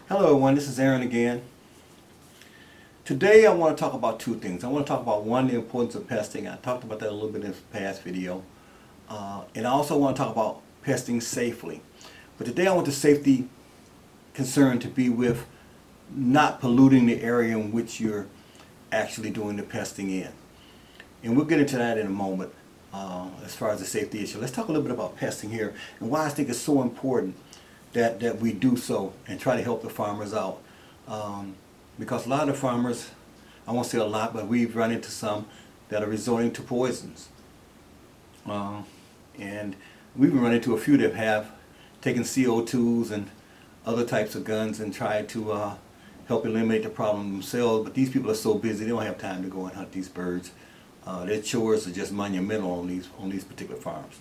Hello everyone, this is Aaron again. Today I want to talk about two things. I want to talk about one, the importance of pesting. I talked about that a little bit in the past video. And I also want to talk about pesting safely. But today I want the safety concern to be with not polluting the area in which you're actually doing the pesting in. And we'll get into that in a moment as far as the safety issue. Let's talk a little bit about pesting here and why I think it's so important that we do so and try to help the farmers out. Because a lot of the farmers, I won't say a lot, but we've run into some that are resorting to poisons. And we've run into a few that have taken CO2s and other types of guns and tried to help eliminate the problem themselves. But these people are so busy, they don't have time to go and hunt these birds. Their chores are just monumental on these particular farms.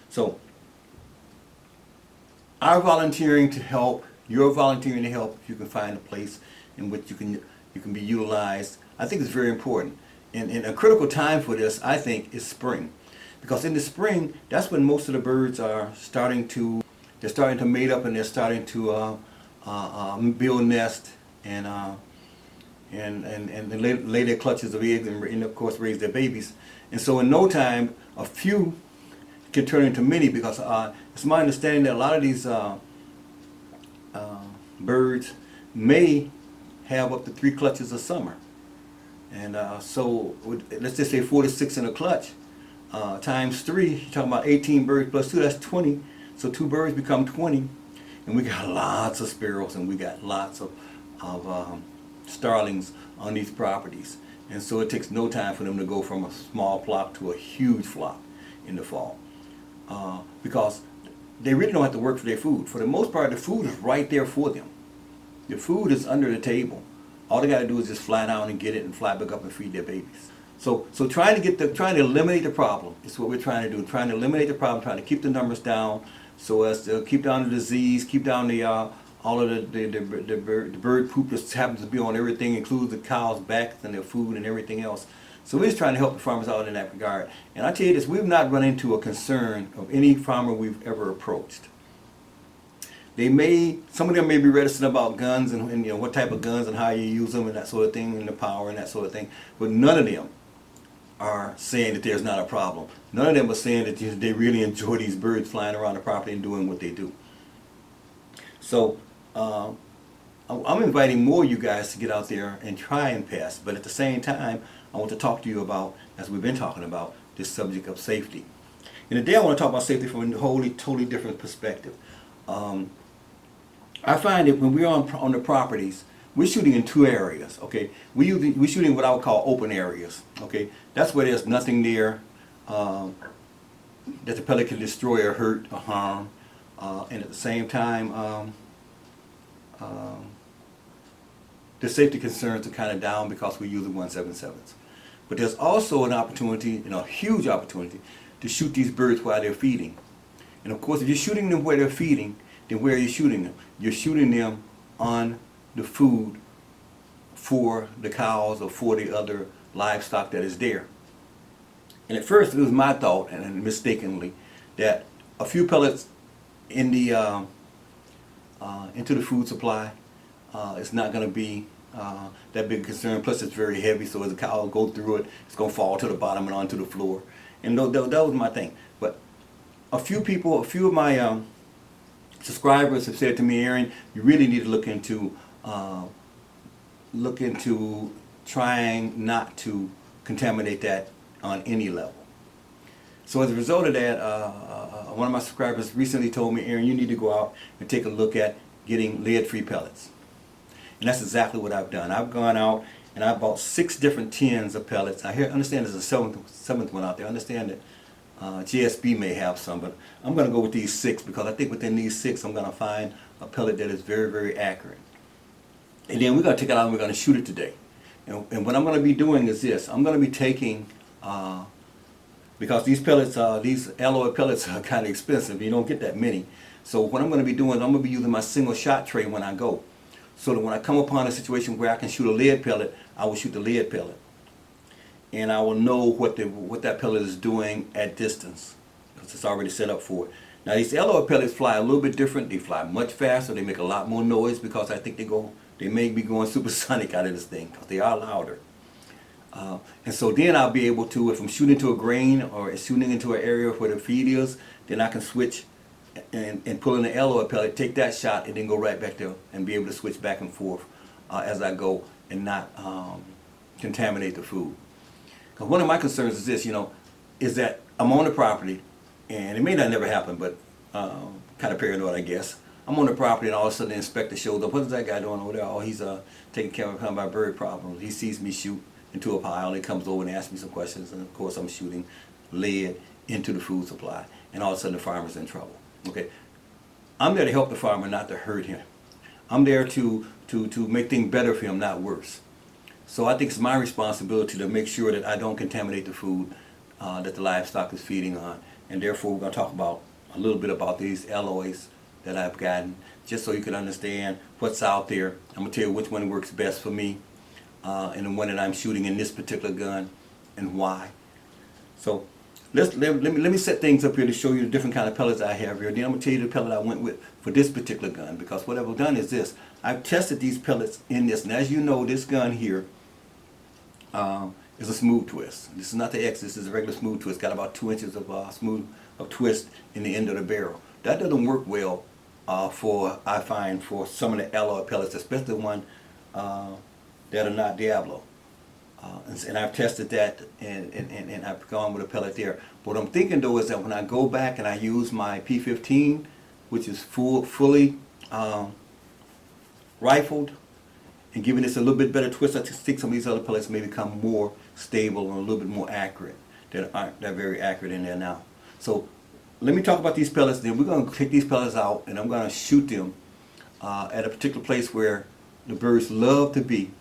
So our volunteering to help, your volunteering to help, if you can find a place in which you can be utilized, I think is very important. And a critical time for this, I think, is spring. Because in the spring, that's when most of the birds are starting to mate up and they're starting to build nests and lay their clutches of eggs and of course raise their babies. And so in no time, a few can turn into many, because it's my understanding that a lot of these birds may have up to 3 clutches a summer. And so let's just say 4 to 6 in a clutch times 3, you're talking about 18 birds plus 2, that's 20. So 2 birds become 20, and we got lots of sparrows and we got lots of starlings on these properties. And so it takes no time for them to go from a small flock to a huge flock in the fall. Because they really don't have to work for their food. For the most part, the food is right there for them. The food is under the table. All they got to do is just fly down and get it and fly back up and feed their babies. So trying to eliminate the problem is what we're trying to do. Trying to eliminate the problem, trying to keep the numbers down, so as to keep down the disease, keep down the all of the bird poop that happens to be on everything, includes the cows' backs and their food and everything else. So we're just trying to help the farmers out in that regard. And I tell you this, we've not run into a concern of any farmer we've ever approached. Some of them may be reticent about guns and you know what type of guns and how you use them and that sort of thing, and the power and that sort of thing. But none of them are saying that there's not a problem. None of them are saying that they really enjoy these birds flying around the property and doing what they do. So I'm inviting more of you guys to get out there and try and pest, but at the same time, I want to talk to you about, as we've been talking about, this subject of safety. And today I want to talk about safety from a totally different perspective. I find that when we're on the properties, we're shooting in 2 areas. Okay, we're shooting what I would call open areas. Okay, that's where there's nothing there that the pellet can destroy or hurt or harm, and at the same time, the safety concerns are kind of down because we're using 177s. But there's also an opportunity, a huge opportunity, to shoot these birds while they're feeding. And of course, if you're shooting them where they're feeding, then where are you shooting them? You're shooting them on the food for the cows or for the other livestock that is there. And at first, it was my thought, and mistakenly, that a few pellets in the into the food supply it's not going to be that big a concern. Plus, it's very heavy, so as the cow will go through it, it's going to fall to the bottom and onto the floor. And that was my thing. But a few of my subscribers have said to me, Aaron, you really need to look into trying not to contaminate that on any level. So as a result of that, one of my subscribers recently told me, Aaron, you need to go out and take a look at getting lead-free pellets. And that's exactly what I've done. I've gone out and I bought 6 different tins of pellets. I understand there's a seventh one out there. I understand that GSB may have some, but I'm going to go with these 6 because I think within these 6 I'm going to find a pellet that is very, very accurate. And then we're going to take it out and we're going to shoot it today. And what I'm going to be doing is this. I'm going to be taking, because these pellets, these alloy pellets are kind of expensive. You don't get that many. So what I'm going to be doing is I'm going to be using my single shot tray when I go. So that when I come upon a situation where I can shoot a lead pellet, I will shoot the lead pellet. And I will know what that pellet is doing at distance, because it's already set up for it. Now these alloy pellets fly a little bit different. They fly much faster. They make a lot more noise because I think they may be going supersonic out of this thing because they are louder. And so then I'll be able to, if I'm shooting into a grain or shooting into an area where the feed is, then I can switch and pull in the alloy pellet, take that shot, and then go right back there and be able to switch back and forth as I go and not contaminate the food. Because one of my concerns is this, is that I'm on the property, and it may not never happen, but kind of paranoid, I guess. I'm on the property, and all of a sudden the inspector shows up. What is that guy doing over there? Oh, he's taking care of my bird problems. He sees me shoot into a pile, and he comes over and asks me some questions, and of course I'm shooting lead into the food supply, and all of a sudden the farmer's in trouble. Okay, I'm there to help the farmer, not to hurt him. I'm there to make things better for him, not worse. So I think it's my responsibility to make sure that I don't contaminate the food that the livestock is feeding on, and therefore we're going to talk about a little bit about these alloys that I've gotten, just so you can understand what's out there. I'm going to tell you which one works best for me, and the one that I'm shooting in this particular gun, and why. So let me set things up here to show you the different kind of pellets I have here. Then I'm going to tell you the pellet I went with for this particular gun, because what I've done is this. I've tested these pellets in this, and as you know, this gun here is a smooth twist. This is not the X, this is a regular smooth twist. Got about 2 inches of twist in the end of the barrel. That doesn't work well I find, for some of the alloy pellets, especially the one that are not Diablo. And I've tested that, and I've gone with a pellet there. What I'm thinking though is that when I go back and I use my P15, which is fully rifled, and giving this a little bit better twist, I think some of these other pellets may become more stable and a little bit more accurate. They're very accurate in there now. So let me talk about these pellets, then we're going to take these pellets out, and I'm going to shoot them at a particular place where the birds love to be.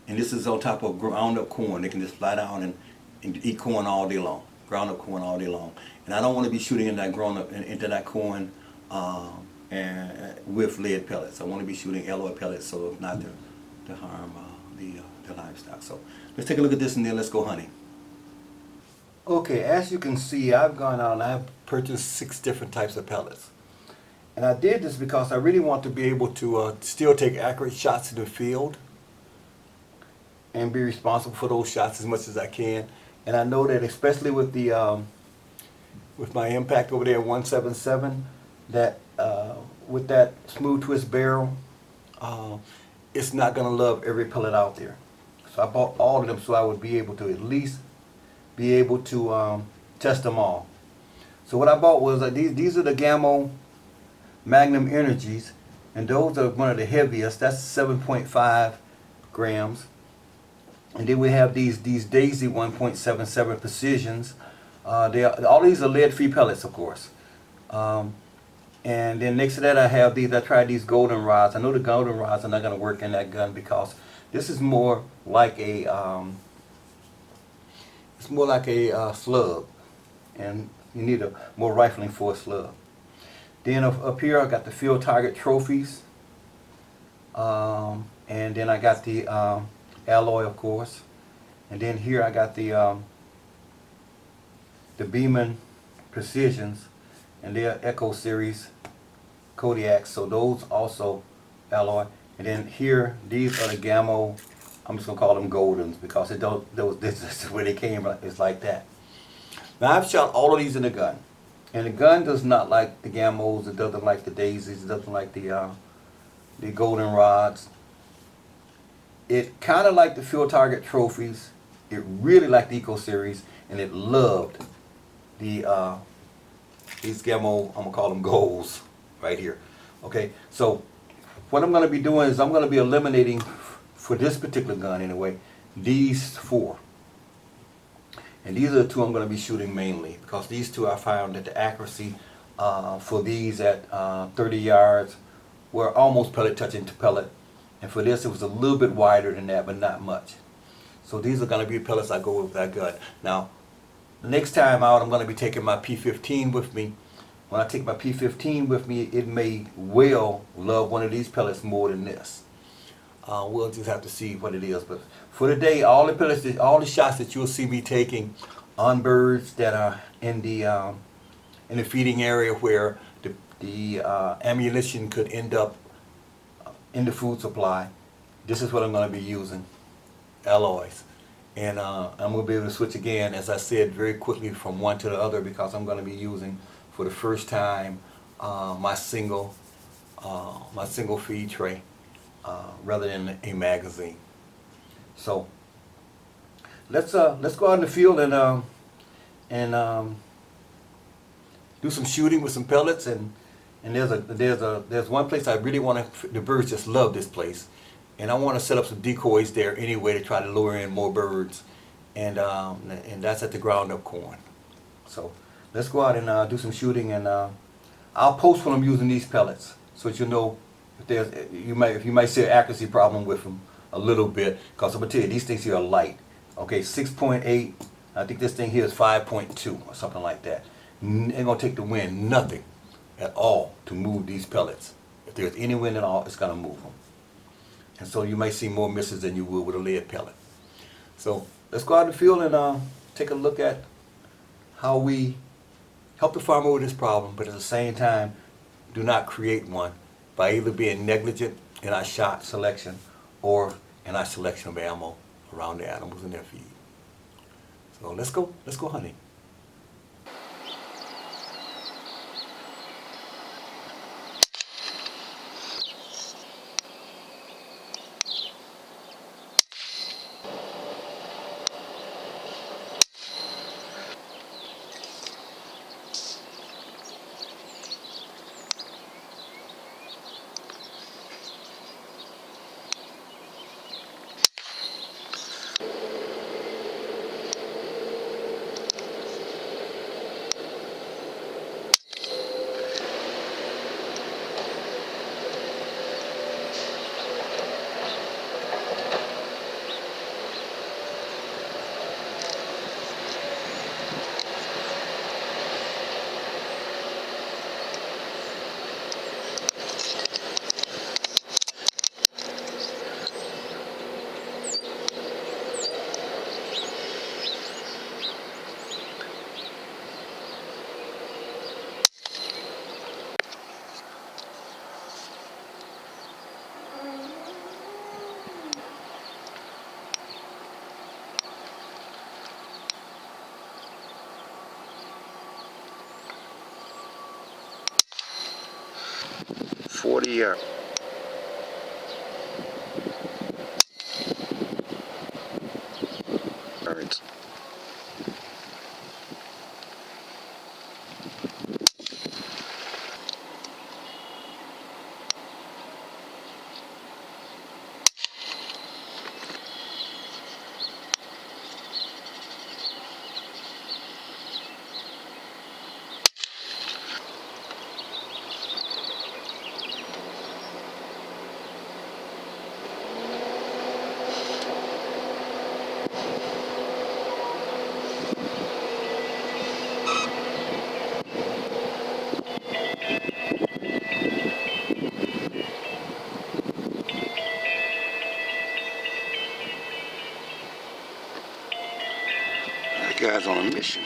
And this is on top of ground up corn. They can just fly down and eat corn all day long. Ground up corn all day long. And I don't want to be shooting in that into that corn and with lead pellets. I want to be shooting alloy pellets so not to harm the livestock. So let's take a look at this, and then let's go hunting. Okay, as you can see, I've gone out and I've purchased 6 different types of pellets. And I did this because I really want to be able to still take accurate shots in the field and be responsible for those shots as much as I can. And I know that especially with the with my impact over there at 177, that with that smooth twist barrel, it's not going to love every pellet out there. So I bought all of them so I would be able to at least be able to test them all. So what I bought was these are the Gamma Magnum Energies, and those are one of the heaviest. That's 7.5 grams. And then we have these Daisy 1.77 Precisions. All these are lead free pellets, of course. And then next to that I have these. I tried these golden rods. I know the golden rods are not going to work in that gun because this is more like a slug, and you need a more rifling for a slug. Then up here I got the field target trophies, and then I got the alloy, of course, and then here I got the Beeman Precisions, and they're Echo Series Kodiaks, so those also alloy. And then here, these are the Gamma, I'm just gonna call them Goldens because this is where they came. It's like that. Now I've shot all of these in the gun, and the gun does not like the Gamos. It doesn't like the Daisies. It doesn't like the golden rods. It kind of liked the field target trophies. It really liked the Eco Series, and it loved the these Gamo. I'm gonna call them Golds right here. Okay, so what I'm gonna be doing is I'm gonna be eliminating, for this particular gun anyway, these 4. And these are the 2 I'm going to be shooting mainly, because these 2 I found that the accuracy for these at 30 yards were almost pellet touching to pellet. And for this it was a little bit wider than that, but not much. So these are going to be pellets I go with that gun. Now, the next time out I'm going to be taking my P15 with me. When I take my P15 with me, it may well love one of these pellets more than this. We'll just have to see what it is. But for today, all the pellets, all the shots that you'll see me taking on birds that are in the feeding area where the ammunition could end up in the food supply. This is what I'm going to be using, alloys. And I'm going to be able to switch again, as I said, very quickly from one to the other, because I'm going to be using for the first time my single feed tray rather than a magazine. So let's go out in the field and do some shooting with some pellets. And there's one place I really want to. The birds just love this place, and I want to set up some decoys there anyway to try to lure in more birds. And that's at the ground up corn. So let's go out and do some shooting, and I'll post when I'm using these pellets, so that you know if you might see an accuracy problem with them a little bit, because I'm gonna tell you these things here are light. Okay, 6.8. I think this thing here is 5.2 or something like that. Ain't gonna take the wind, nothing at all, to move these pellets. If there's any wind at all, it's gonna move them. And so you might see more misses than you would with a lead pellet. So let's go out in the field and take a look at how we help the farmer with this problem, but at the same time, do not create one by either being negligent in our shot selection or in our selection of ammo around the animals in their feed. So let's go hunting. Yards. That guy's on a mission.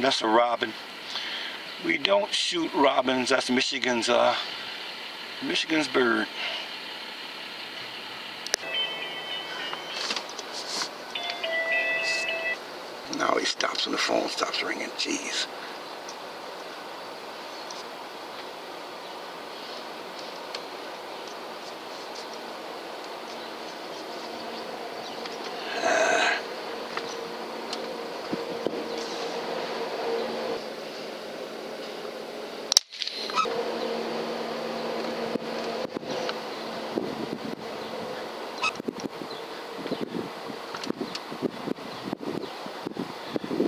That's a robin. We don't shoot robins. That's Michigan's bird. Now he stops when the phone stops ringing. Jeez.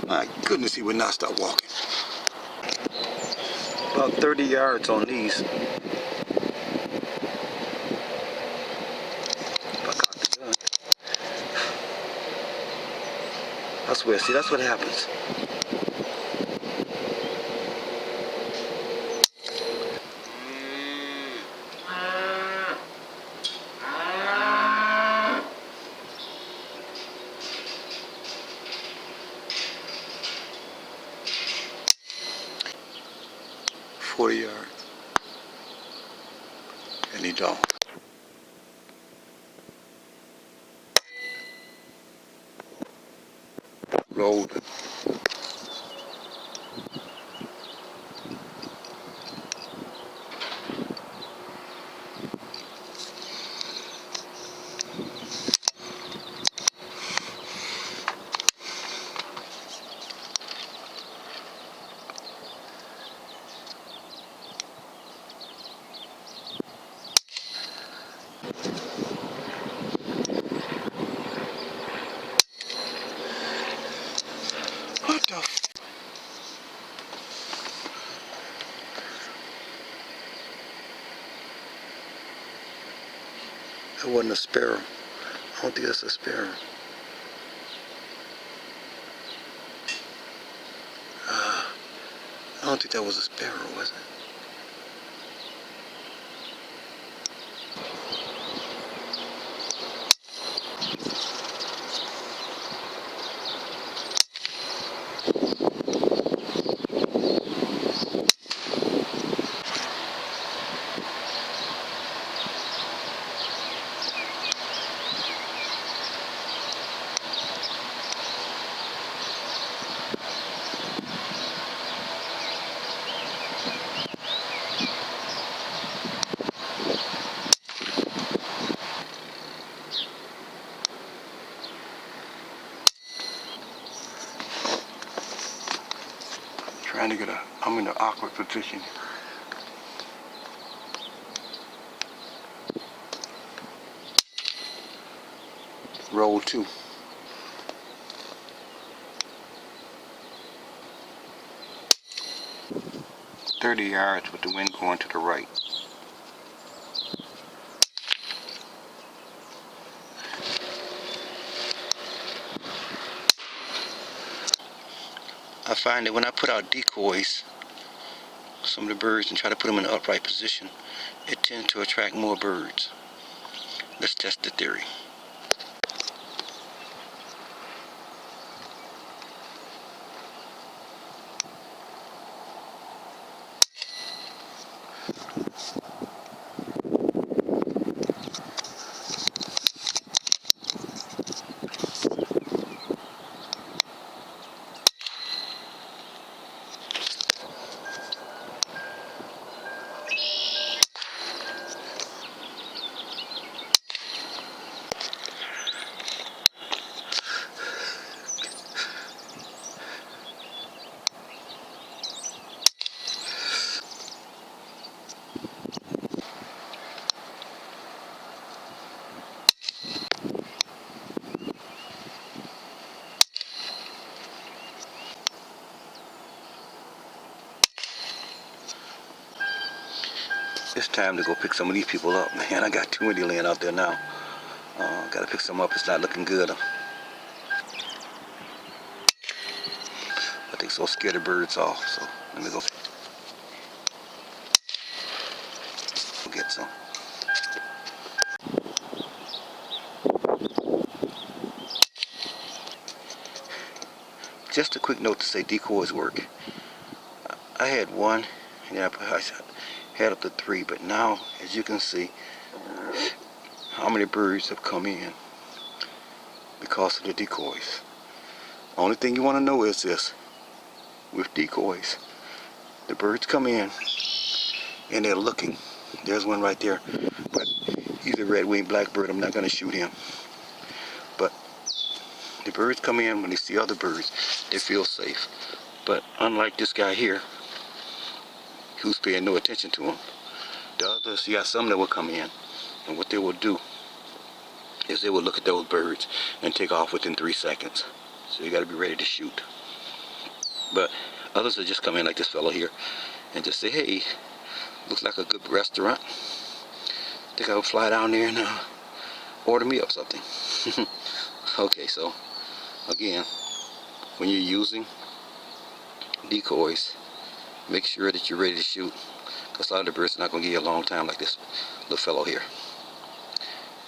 My goodness, he would not stop walking. About 30 yards on these. If I cock the gun. I swear, see, that's what happens. 40 yards. And he don't. Rolled. What the f? That wasn't a sparrow. I don't think that's a sparrow. I don't think that was a sparrow, was it? Trying to get I'm in an awkward position. Roll 2. "30 yards with the wind going to the right." I find that when I put out decoys, some of the birds, and try to put them in an upright position, it tends to attract more birds. Let's test the theory. It's time to go pick some of these people up, man. I got too many laying out there now. Gotta pick some up. It's not looking good. I think so scare the birds off. So let me go get some. Just a quick note to say decoys work. I had one, and then I had up to 3, but now, as you can see, how many birds have come in because of the decoys. Only thing you want to know is this: with decoys, the birds come in and they're looking. There's one right there, but he's a red-winged blackbird. I'm not going to shoot him. But the birds come in when they see other birds, they feel safe. But unlike this guy here, who's paying no attention to him, the others, you got some that will come in, and what they will do is they will look at those birds and take off within 3 seconds. So you got to be ready to shoot. But others will just come in like this fellow here and just say, "Hey, looks like a good restaurant. Think I would fly down there and order me up something." Okay, so again, when you're using decoys, make sure that you're ready to shoot, because a lot of the birds are not going to give you a long time like this little fellow here.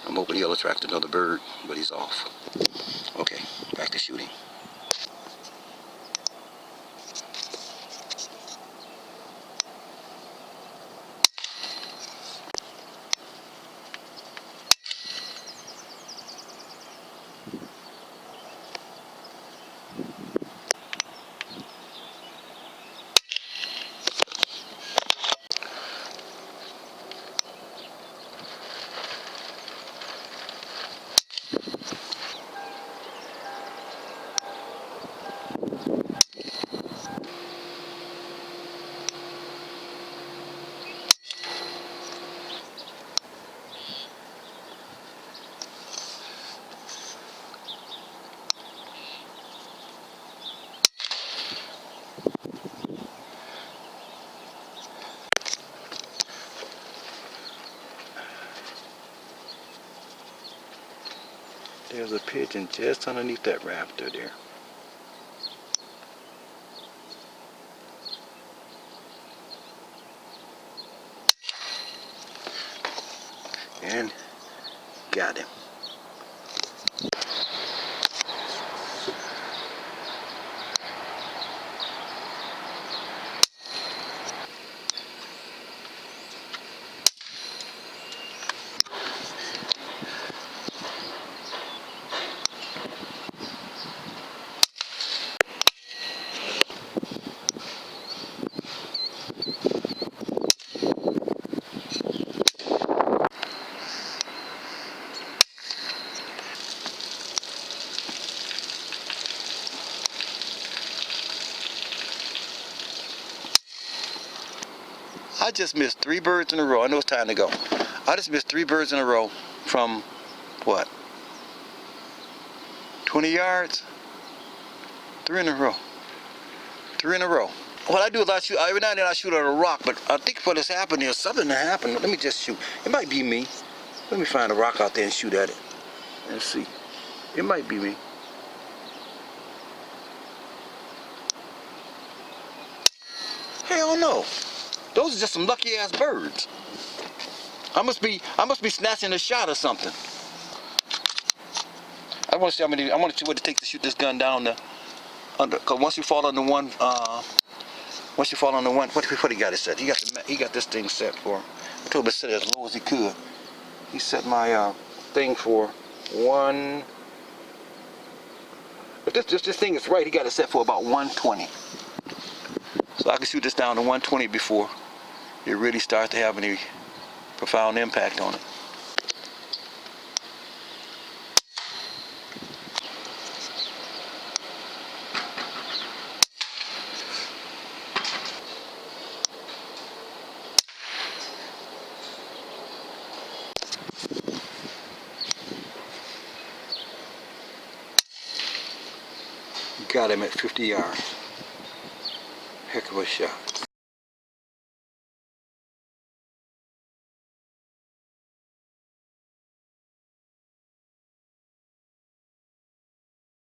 I'm hoping he'll attract another bird, but he's off. Okay, back to shooting. There's a pigeon just underneath that rafter there. And got him. I just missed 3 birds in a row. I know it's time to go. I just missed 3 birds in a row from, what, 20 yards? 3 in a row. 3 in a row. What I do is every now and then I shoot at a rock, but I think what has happened is something that happened. Let me just shoot. It might be me. Let me find a rock out there and shoot at it. Let's see. It might be me. Hell no. Those are just some lucky ass birds. I must be snatching a shot or something. I want to see how many. I want to see what it takes to shoot this gun down under. Cause once you fall on the one, what he got it set? He got this thing set for. I told him to set it as low as he could. He set my thing for 1. If this thing is right, he got it set for about 120. So I can shoot this down to 120 before it really starts to have any profound impact on it. Got him at 50 yards. Heck of a shot.